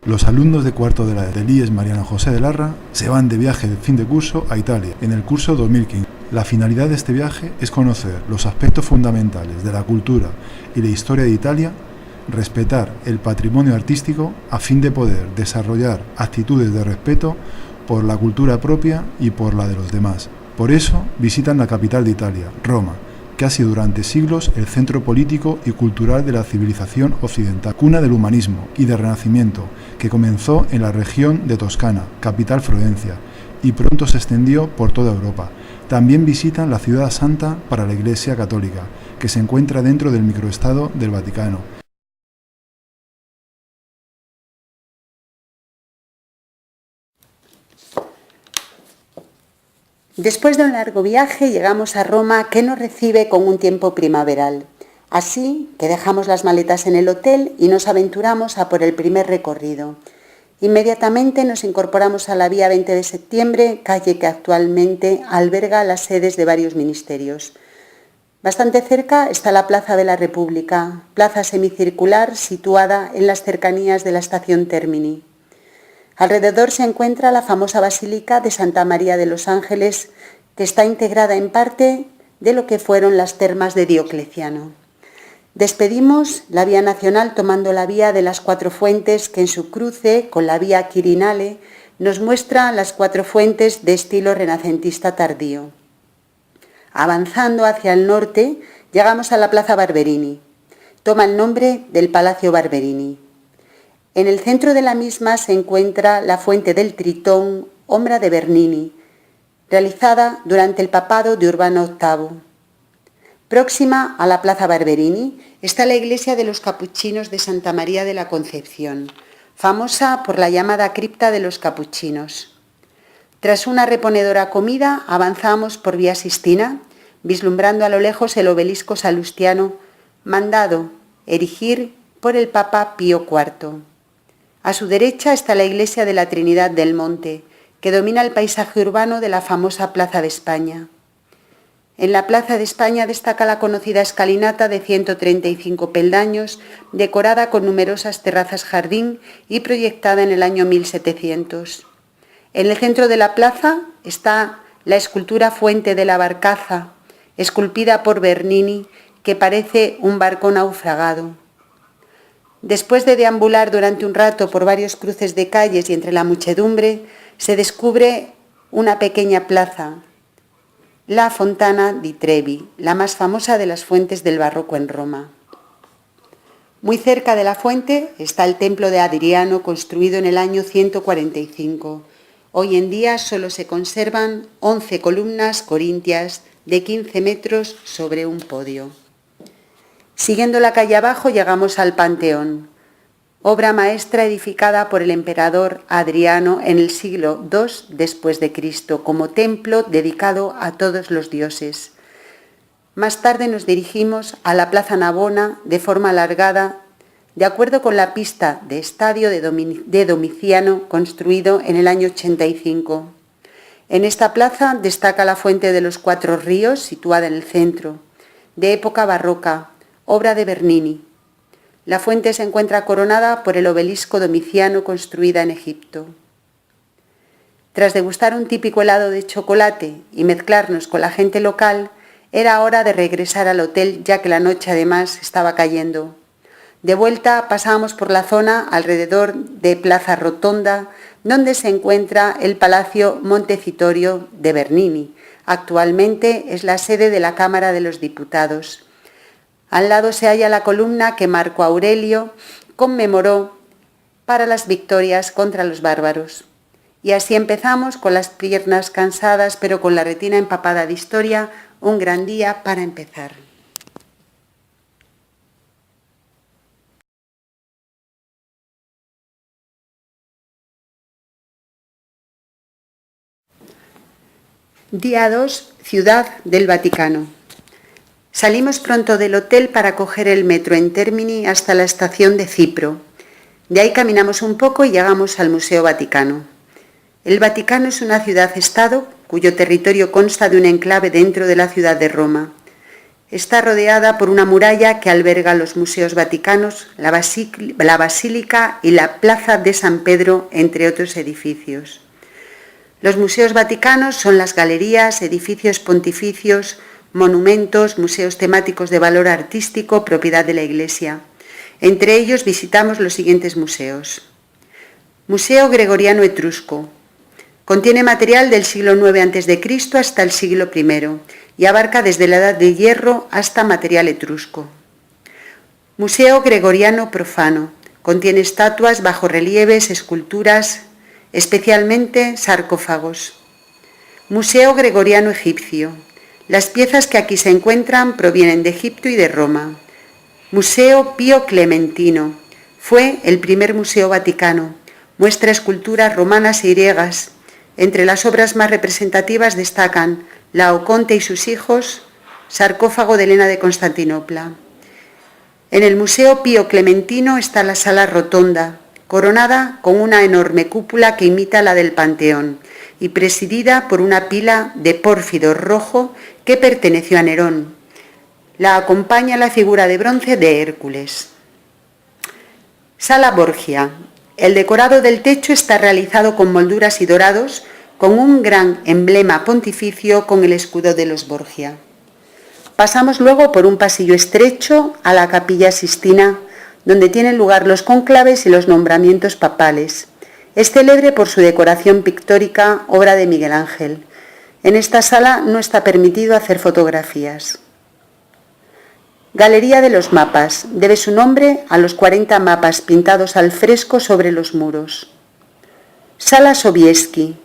Los alumnos de cuarto del IES Mariano José de Larra se van de viaje de fin de curso a Italia en el curso 2015. La finalidad de este viaje es conocer los aspectos fundamentales de la cultura y la historia de Italia, respetar el patrimonio artístico a fin de poder desarrollar actitudes de respeto por la cultura propia y por la de los demás. Por eso visitan la capital de Italia, Roma, que ha sido durante siglos el centro político y cultural de la civilización occidental, cuna del humanismo y del Renacimiento, que comenzó en la región de Toscana, capital Florencia, y pronto se extendió por toda Europa. También visitan la ciudad santa para la Iglesia Católica, que se encuentra dentro del microestado del Vaticano. Después de un largo viaje llegamos a Roma, que nos recibe con un tiempo primaveral. Así que dejamos las maletas en el hotel y nos aventuramos a por el primer recorrido. Inmediatamente nos incorporamos a la vía 20 de septiembre, calle que actualmente alberga las sedes de varios ministerios. Bastante cerca está la Plaza de la República, plaza semicircular situada en las cercanías de la estación Termini. Alrededor se encuentra la famosa Basílica de Santa María de los Ángeles, que está integrada en parte de lo que fueron las termas de Diocleciano. Despedimos la vía nacional tomando la vía de las Cuatro Fuentes, que en su cruce con la vía Quirinale nos muestra las cuatro fuentes de estilo renacentista tardío. Avanzando hacia el norte, llegamos a la Plaza Barberini. Toma el nombre del Palacio Barberini. En el centro de la misma se encuentra la Fuente del Tritón, obra de Bernini, realizada durante el papado de Urbano VIII. Próxima a la Plaza Barberini está la iglesia de los Capuchinos de Santa María de la Concepción, famosa por la llamada cripta de los capuchinos. Tras una reponedora comida avanzamos por Vía Sistina, vislumbrando a lo lejos el obelisco salustiano, mandado erigir por el Papa Pío IV. A su derecha está la iglesia de la Trinidad del Monte, que domina el paisaje urbano de la famosa Plaza de España. En la Plaza de España destaca la conocida escalinata de 135 peldaños, decorada con numerosas terrazas jardín y proyectada en el año 1700. En el centro de la plaza está la escultura Fuente de la Barcaza, esculpida por Bernini, que parece un barco naufragado. Después de deambular durante un rato por varios cruces de calles y entre la muchedumbre, se descubre una pequeña plaza, la Fontana di Trevi, la más famosa de las fuentes del barroco en Roma. Muy cerca de la fuente está el templo de Adriano, construido en el año 145. Hoy en día solo se conservan 11 columnas corintias de 15 metros sobre un podio. Siguiendo la calle abajo llegamos al Panteón, obra maestra edificada por el emperador Adriano en el siglo II después de Cristo, como templo dedicado a todos los dioses. Más tarde nos dirigimos a la Plaza Navona de forma alargada, de acuerdo con la pista de estadio de Domiciano, construido en el año 85. En esta plaza destaca la Fuente de los Cuatro Ríos, situada en el centro, de época barroca, obra de Bernini. La fuente se encuentra coronada por el obelisco Domiciano, construida en Egipto. Tras degustar un típico helado de chocolate y mezclarnos con la gente local, era hora de regresar al hotel, ya que la noche además estaba cayendo. De vuelta pasábamos por la zona alrededor de Plaza Rotonda, donde se encuentra el Palacio Montecitorio de Bernini. Actualmente es la sede de la Cámara de los Diputados. Al lado se halla la columna que Marco Aurelio conmemoró para las victorias contra los bárbaros. Y así empezamos, con las piernas cansadas pero con la retina empapada de historia, un gran día para empezar. Día 2, Ciudad del Vaticano. Salimos pronto del hotel para coger el metro en Termini hasta la estación de Cipro. De ahí caminamos un poco y llegamos al Museo Vaticano. El Vaticano es una ciudad-estado cuyo territorio consta de un enclave dentro de la ciudad de Roma. Está rodeada por una muralla que alberga los museos vaticanos, la basílica y la plaza de San Pedro, entre otros edificios. Los museos vaticanos son las galerías, edificios pontificios, monumentos, museos temáticos de valor artístico, propiedad de la Iglesia. Entre ellos visitamos los siguientes museos. Museo Gregoriano Etrusco. Contiene material del siglo IX a.C. hasta el siglo I y abarca desde la Edad de Hierro hasta material etrusco. Museo Gregoriano Profano. Contiene estatuas, bajorrelieves, esculturas, especialmente sarcófagos. Museo Gregoriano Egipcio. Las piezas que aquí se encuentran provienen de Egipto y de Roma. Museo Pío Clementino. Fue el primer museo vaticano. Muestra esculturas romanas y griegas. Entre las obras más representativas destacan Laoconte y sus hijos, sarcófago de Helena de Constantinopla. En el Museo Pío Clementino está la sala rotonda, coronada con una enorme cúpula que imita la del Panteón y presidida por una pila de pórfido rojo que perteneció a Nerón. La acompaña la figura de bronce de Hércules. Sala Borgia. El decorado del techo está realizado con molduras y dorados, con un gran emblema pontificio con el escudo de los Borgia. Pasamos luego por un pasillo estrecho a la Capilla Sistina, donde tienen lugar los cónclaves y los nombramientos papales. Es célebre por su decoración pictórica, obra de Miguel Ángel. En esta sala no está permitido hacer fotografías. Galería de los mapas. Debe su nombre a los 40 mapas pintados al fresco sobre los muros. Sala Sobieski,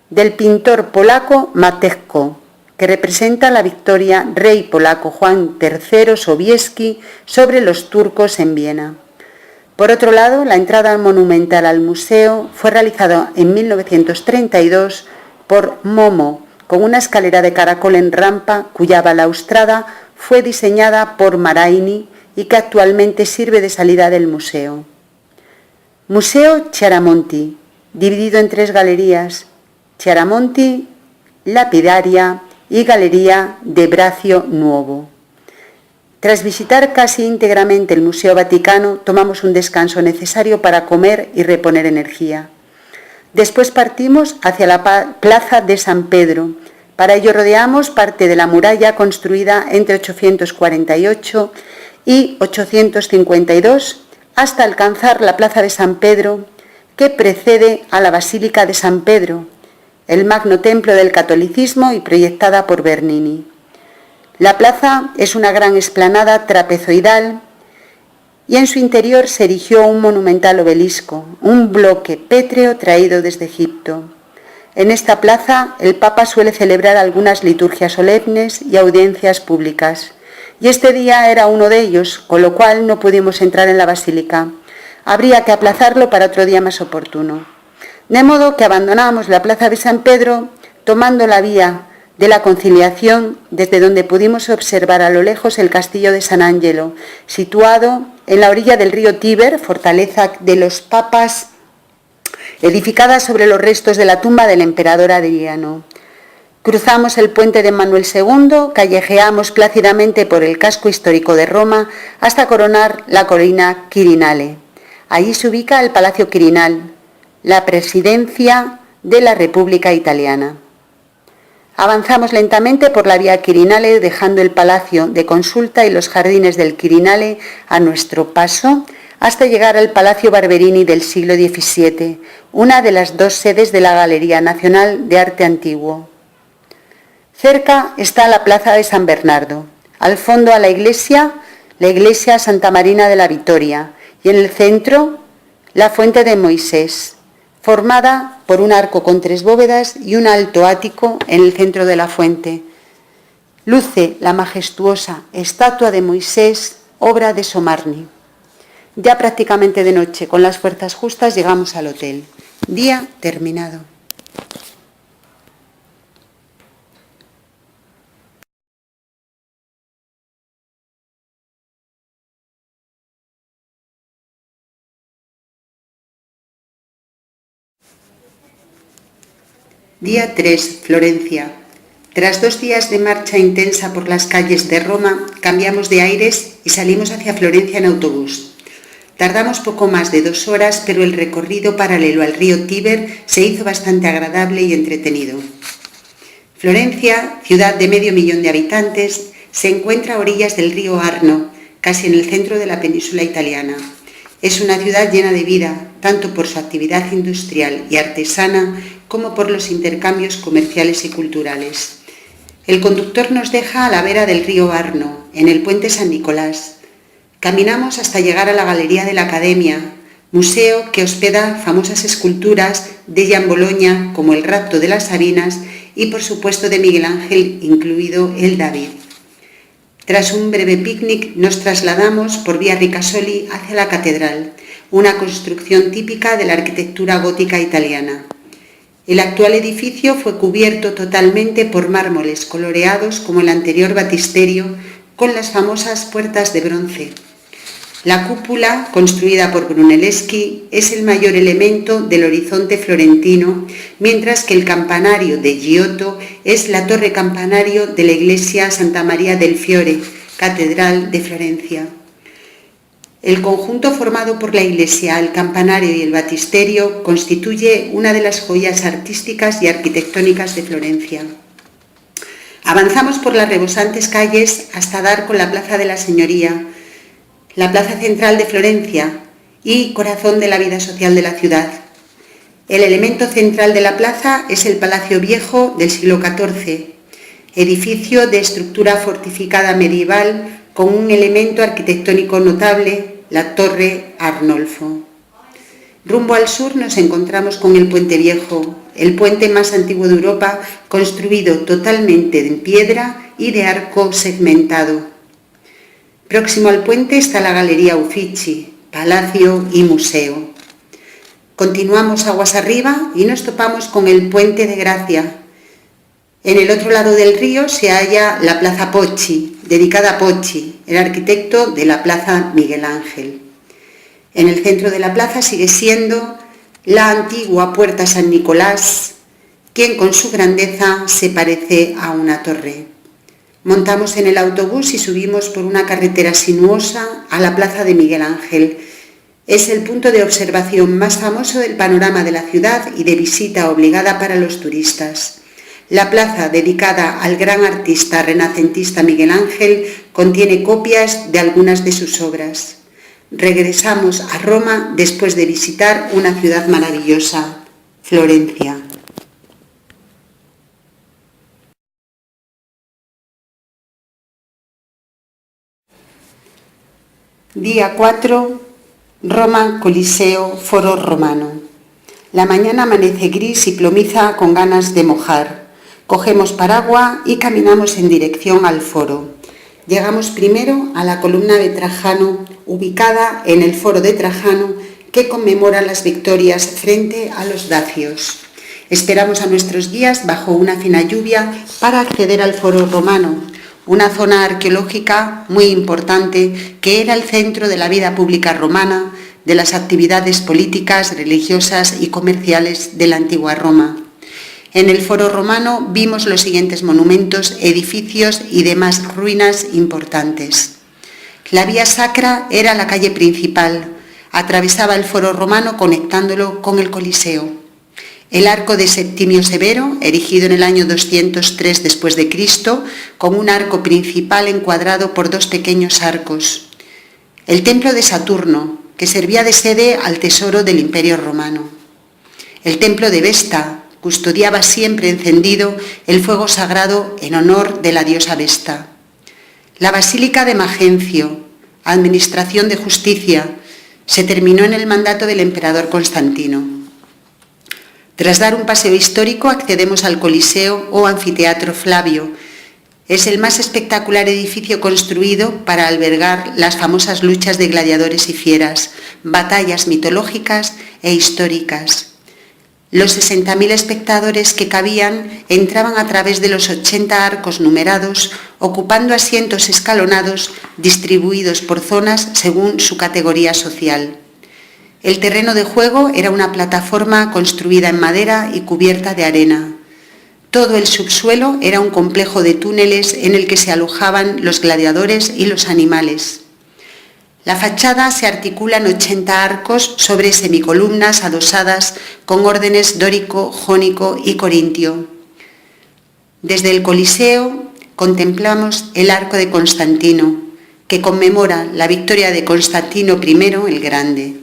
del pintor polaco Matejko, que representa la victoria rey polaco Juan III Sobieski sobre los turcos en Viena. Por otro lado, la entrada monumental al museo fue realizada en 1932 por Momo, con una escalera de caracol en rampa cuya balaustrada fue diseñada por Maraini y que actualmente sirve de salida del museo. Museo Chiaramonti, dividido en 3 galerías: Chiaramonti, Lapidaria y Galería de Brazio Nuovo. Tras visitar casi íntegramente el Museo Vaticano, tomamos un descanso necesario para comer y reponer energía. Después partimos hacia la plaza de San Pedro. Para ello rodeamos parte de la muralla construida entre 848 y 852 hasta alcanzar la plaza de San Pedro, que precede a la Basílica de San Pedro, el magno templo del catolicismo y proyectada por Bernini. La plaza es una gran explanada trapezoidal y en su interior se erigió un monumental obelisco, un bloque pétreo traído desde Egipto. En esta plaza el Papa suele celebrar algunas liturgias solemnes y audiencias públicas, y este día era uno de ellos, con lo cual no pudimos entrar en la basílica. Habría que aplazarlo para otro día más oportuno. De modo que abandonamos la plaza de San Pedro, tomando la vía de la Conciliación, desde donde pudimos observar a lo lejos el castillo de San Angelo, situado en la orilla del río Tíber, fortaleza de los papas, edificada sobre los restos de la tumba del emperador Adriano. Cruzamos el puente de Manuel II, callejeamos plácidamente por el casco histórico de Roma hasta coronar la colina Quirinale. Allí se ubica el Palacio Quirinal, la presidencia de la República Italiana. Avanzamos lentamente por la vía Quirinale, dejando el Palacio de Consulta y los jardines del Quirinale a nuestro paso, hasta llegar al Palacio Barberini del siglo XVII, una de las 2 sedes de la Galería Nacional de Arte Antiguo. Cerca está la Plaza de San Bernardo, al fondo a la iglesia Santa Marina de la Vitoria, y en el centro la Fuente de Moisés, formada por un arco con 3 bóvedas y un alto ático en el centro de la fuente. Luce la majestuosa estatua de Moisés, obra de Somarni. Ya prácticamente de noche, con las fuerzas justas, llegamos al hotel. Día terminado. Día 3, Florencia. Tras 2 días de marcha intensa por las calles de Roma, cambiamos de aires y salimos hacia Florencia en autobús. Tardamos poco más de 2 horas, pero el recorrido paralelo al río Tíber se hizo bastante agradable y entretenido. Florencia, ciudad de 500.000 de habitantes, se encuentra a orillas del río Arno, casi en el centro de la península italiana. Es una ciudad llena de vida, tanto por su actividad industrial y artesana como por los intercambios comerciales y culturales. El conductor nos deja a la vera del río Arno, en el puente San Nicolás. Caminamos hasta llegar a la Galería de la Academia, museo que hospeda famosas esculturas de Jan Bologna como el Rapto de las Sabinas y por supuesto de Miguel Ángel, incluido el David. Tras un breve picnic nos trasladamos por vía Ricasoli hacia la catedral, una construcción típica de la arquitectura gótica italiana. El actual edificio fue cubierto totalmente por mármoles coloreados como el anterior baptisterio, con las famosas puertas de bronce. La cúpula, construida por Brunelleschi, es el mayor elemento del horizonte florentino, mientras que el campanario de Giotto es la torre campanario de la iglesia Santa María del Fiore, catedral de Florencia. El conjunto formado por la iglesia, el campanario y el baptisterio constituye una de las joyas artísticas y arquitectónicas de Florencia. Avanzamos por las rebosantes calles hasta dar con la Plaza de la Señoría, la plaza central de Florencia y corazón de la vida social de la ciudad. El elemento central de la plaza es el Palacio Viejo del siglo XIV, edificio de estructura fortificada medieval con un elemento arquitectónico notable, la Torre Arnolfo. Rumbo al sur nos encontramos con el Puente Viejo, el puente más antiguo de Europa, construido totalmente en piedra y de arco segmentado. Próximo al puente está la Galería Uffizi, palacio y museo. Continuamos aguas arriba y nos topamos con el Puente de Gracia. En el otro lado del río se halla la Plaza Pocci, dedicada a Pocci, el arquitecto de la Plaza Miguel Ángel. En el centro de la plaza sigue siendo la antigua Puerta San Nicolás, quien con su grandeza se parece a una torre. Montamos en el autobús y subimos por una carretera sinuosa a la Plaza de Miguel Ángel. Es el punto de observación más famoso del panorama de la ciudad y de visita obligada para los turistas. La plaza, dedicada al gran artista renacentista Miguel Ángel, contiene copias de algunas de sus obras. Regresamos a Roma después de visitar una ciudad maravillosa, Florencia. Día 4, Roma, Coliseo, Foro Romano. La mañana amanece gris y plomiza con ganas de mojar. Cogemos paraguas y caminamos en dirección al foro. Llegamos primero a la columna de Trajano, ubicada en el Foro de Trajano, que conmemora las victorias frente a los dacios. Esperamos a nuestros guías bajo una fina lluvia para acceder al Foro Romano, una zona arqueológica muy importante que era el centro de la vida pública romana, de las actividades políticas, religiosas y comerciales de la antigua Roma. En el Foro Romano vimos los siguientes monumentos, edificios y demás ruinas importantes. La Vía Sacra era la calle principal, atravesaba el Foro Romano conectándolo con el Coliseo. El arco de Septimio Severo, erigido en el año 203 después de Cristo, con un arco principal encuadrado por 2 pequeños arcos. El templo de Saturno, que servía de sede al tesoro del Imperio Romano. El templo de Vesta, custodiaba siempre encendido el fuego sagrado en honor de la diosa Vesta. La Basílica de Magencio, administración de justicia, se terminó en el mandato del emperador Constantino. Tras dar un paseo histórico accedemos al Coliseo o Anfiteatro Flavio. Es el más espectacular edificio construido para albergar las famosas luchas de gladiadores y fieras, batallas mitológicas e históricas. Los 60.000 espectadores que cabían entraban a través de los 80 arcos numerados, ocupando asientos escalonados distribuidos por zonas según su categoría social. El terreno de juego era una plataforma construida en madera y cubierta de arena. Todo el subsuelo era un complejo de túneles en el que se alojaban los gladiadores y los animales. La fachada se articula en 80 arcos sobre semicolumnas adosadas con órdenes dórico, jónico y corintio. Desde el Coliseo contemplamos el arco de Constantino, que conmemora la victoria de Constantino I el Grande.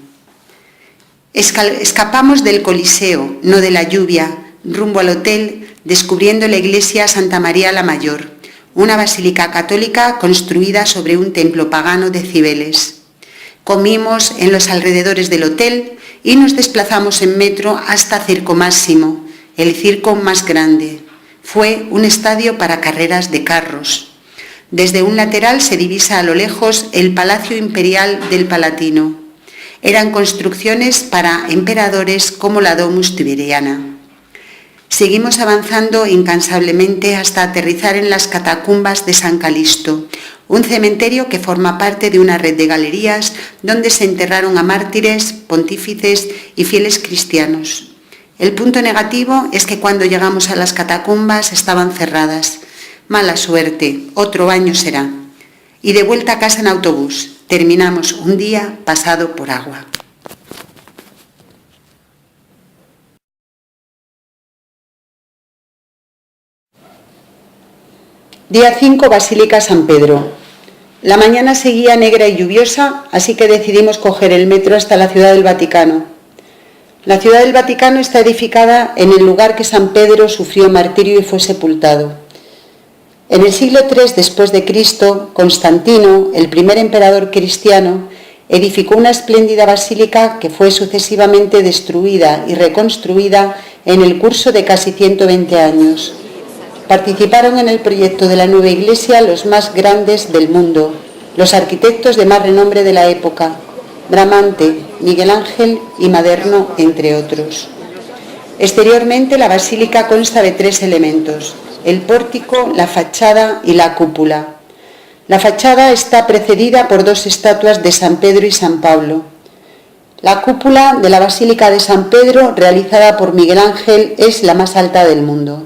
Escapamos del Coliseo, no de la lluvia, rumbo al hotel, descubriendo la iglesia Santa María la Mayor, una basílica católica construida sobre un templo pagano de Cibeles. Comimos en los alrededores del hotel y nos desplazamos en metro hasta Circo Máximo, el circo más grande. Fue un estadio para carreras de carros. Desde un lateral se divisa a lo lejos el Palacio Imperial del Palatino. Eran construcciones para emperadores como la Domus Tiberiana. Seguimos avanzando incansablemente hasta aterrizar en las catacumbas de San Calixto, un cementerio que forma parte de una red de galerías donde se enterraron a mártires, pontífices y fieles cristianos. El punto negativo es que cuando llegamos a las catacumbas estaban cerradas. Mala suerte, otro año será. Y de vuelta a casa en autobús. Terminamos un día pasado por agua. Día 5, Basílica San Pedro. La mañana seguía negra y lluviosa, así que decidimos coger el metro hasta la Ciudad del Vaticano. La Ciudad del Vaticano está edificada en el lugar que San Pedro sufrió martirio y fue sepultado. En el siglo III después de Cristo, Constantino, el primer emperador cristiano, edificó una espléndida basílica que fue sucesivamente destruida y reconstruida en el curso de casi 120 años. Participaron en el proyecto de la nueva iglesia los más grandes del mundo, los arquitectos de más renombre de la época, Bramante, Miguel Ángel y Maderno, entre otros. Exteriormente, la basílica consta de 3 elementos: el pórtico, la fachada y la cúpula. La fachada está precedida por 2 estatuas de San Pedro y San Pablo. La cúpula de la Basílica de San Pedro, realizada por Miguel Ángel, es la más alta del mundo.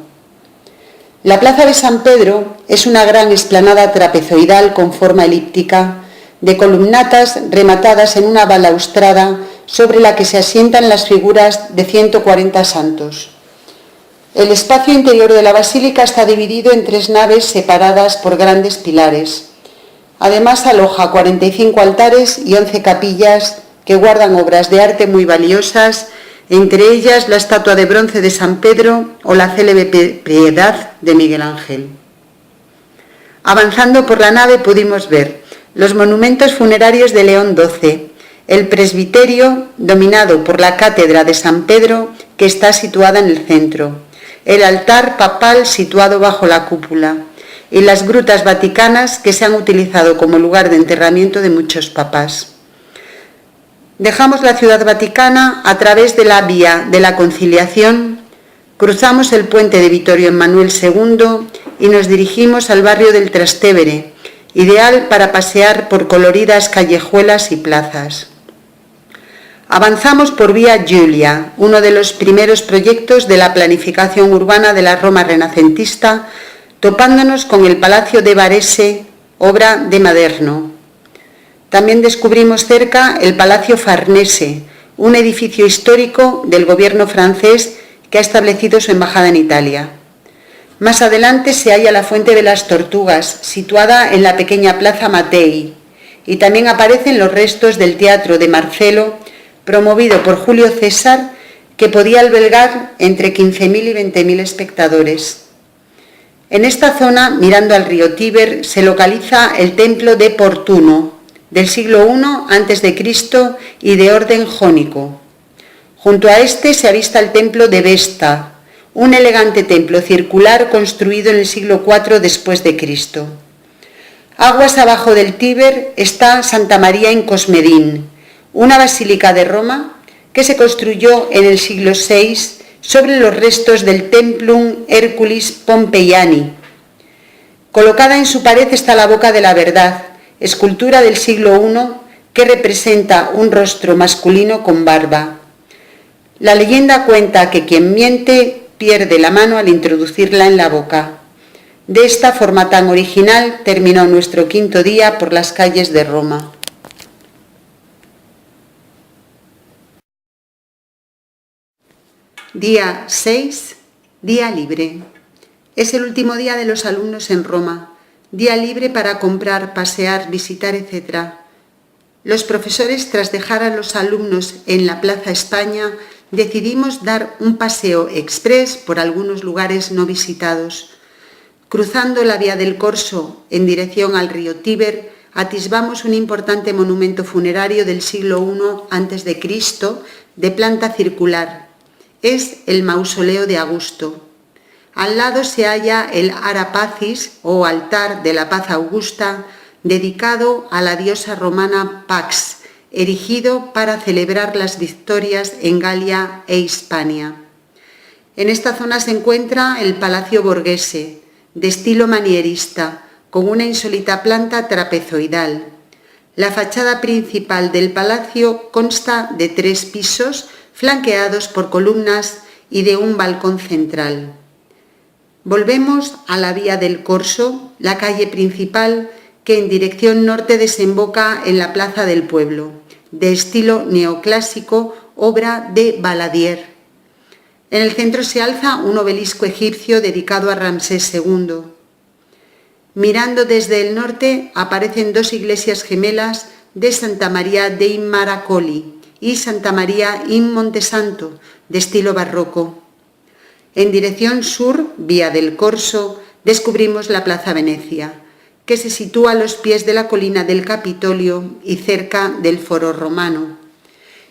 La plaza de San Pedro es una gran explanada trapezoidal con forma elíptica, de columnatas rematadas en una balaustrada sobre la que se asientan las figuras de 140 santos. El espacio interior de la basílica está dividido en 3 naves separadas por grandes pilares. Además aloja 45 altares y 11 capillas que guardan obras de arte muy valiosas, entre ellas la estatua de bronce de San Pedro o la célebre Piedad de Miguel Ángel. Avanzando por la nave pudimos ver los monumentos funerarios de León XII, el presbiterio dominado por la cátedra de San Pedro que está situada en el centro, el altar papal situado bajo la cúpula y las grutas vaticanas que se han utilizado como lugar de enterramiento de muchos papas. Dejamos la Ciudad Vaticana a través de la Vía de la Conciliación, cruzamos el puente de Vittorio Emanuel II y nos dirigimos al barrio del Trastevere, ideal para pasear por coloridas callejuelas y plazas. Avanzamos por Vía Giulia, uno de los primeros proyectos de la planificación urbana de la Roma renacentista, topándonos con el Palacio de Varese, obra de Maderno. También descubrimos cerca el Palacio Farnese, un edificio histórico del gobierno francés que ha establecido su embajada en Italia. Más adelante se halla la Fuente de las Tortugas, situada en la pequeña Plaza Mattei, y también aparecen los restos del Teatro de Marcelo, promovido por Julio César, que podía albergar entre 15.000 y 20.000 espectadores. En esta zona, mirando al río Tíber, se localiza el templo de Portuno, del siglo I a.C. y de orden jónico. Junto a este se avista el templo de Vesta, un elegante templo circular construido en el siglo IV después de Cristo. Aguas abajo del Tíber está Santa María in Cosmedin, una basílica de Roma que se construyó en el siglo VI sobre los restos del Templum Herculis Pompeiani. Colocada en su pared está la Boca de la Verdad, escultura del siglo I que representa un rostro masculino con barba. La leyenda cuenta que quien miente pierde la mano al introducirla en la boca. De esta forma tan original terminó nuestro quinto día por las calles de Roma. Día 6, día libre. Es el último día de los alumnos en Roma, día libre para comprar, pasear, visitar, etc. Los profesores, tras dejar a los alumnos en la Plaza España, decidimos dar un paseo exprés por algunos lugares no visitados. Cruzando la vía del Corso en dirección al río Tíber, atisbamos un importante monumento funerario del siglo I a.C. de planta circular. Es el mausoleo de Augusto. Al lado se halla el Ara Pacis, o altar de la paz augusta, dedicado a la diosa romana Pax, erigido para celebrar las victorias en Galia e Hispania. En esta zona se encuentra el Palacio Borghese, de estilo manierista, con una insólita planta trapezoidal. La fachada principal del palacio consta de 3 pisos, flanqueados por columnas y de un balcón central. Volvemos a la vía del Corso, la calle principal que en dirección norte desemboca en la plaza del pueblo, de estilo neoclásico, obra de Valadier. En el centro se alza un obelisco egipcio dedicado a Ramsés II. Mirando desde el norte aparecen 2 iglesias gemelas de Santa María dei Maracoli y Santa María in Montesanto, de estilo barroco. En dirección sur, vía del Corso, descubrimos la Plaza Venecia, que se sitúa a los pies de la colina del Capitolio y cerca del Foro Romano.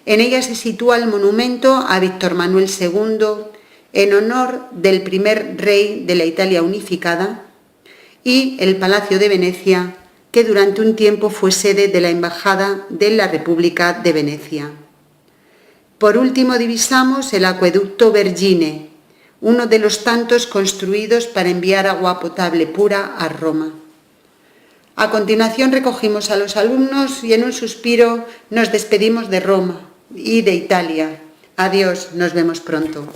En ella se sitúa el monumento a Víctor Manuel II, en honor del primer rey de la Italia unificada, y el Palacio de Venecia, que durante un tiempo fue sede de la Embajada de la República de Venecia. Por último divisamos el acueducto Vergine, uno de los tantos construidos para enviar agua potable pura a Roma. A continuación recogimos a los alumnos y en un suspiro nos despedimos de Roma y de Italia. Adiós, nos vemos pronto.